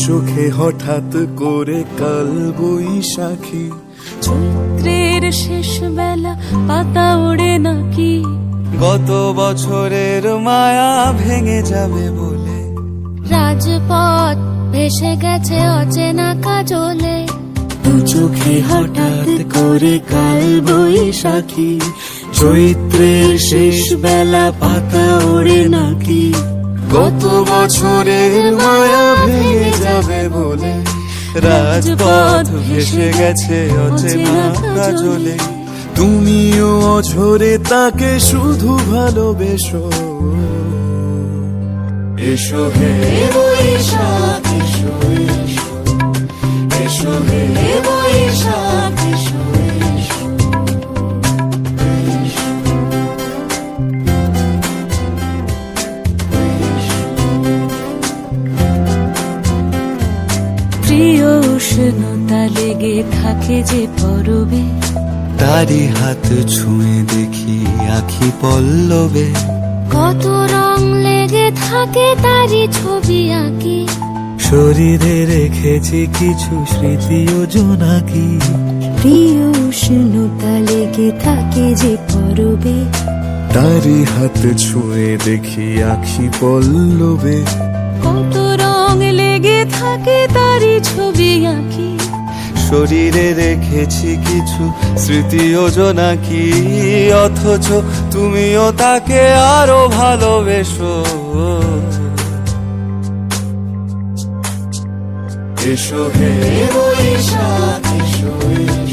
চোখে হঠাৎ করে কাল বৈশাখী, চৈত্রের শেষ বেলা পাতা ওড়ে নাকি, গত বছরের মায়া ভেঙে যাবে বলে, রাজপথ ভেসে গেছে অচেনা কাজলে, দু চোখে হঠাৎ করে কাল বৈশাখী, চৈত্রের শেষ বেলা পাতা ওড়ে নাকি, গত বছরের মায়া ভেঙে যাবে বলে, রাজপথ ভেসে গেছে অচেনা কাজলে। তুমিও অঝরে তাকে শুধু ভালোবেসো, এসো হে বৈশাখ এসো এসো, এসো হে বৈশাখ এসো এসো। প্রিয় উষ্ণতা লেগে থাকে যে পরবে, তারি হাত ছুঁয়ে দেখি আখি পল্লবে, কত রং লেগে থাকে তারই ছবি আঁকি, শরীরে রেখেছি কিছু স্মৃতি ও জোনাকি, প্রিয় উষ্ণতা লেগে থাকে যে পরবে, তারি হাত ছুঁয়ে দেখি আখি পল্লবে, কত রং লেগে থাকে তারই ছবি আঁকি, শরীরে রেখেছি কিছু স্মৃতি ও জোনাকি, অথচ তুমিও তাকে আরো ভালোবেসো, এসো হে বৈশাখ এসো এসো।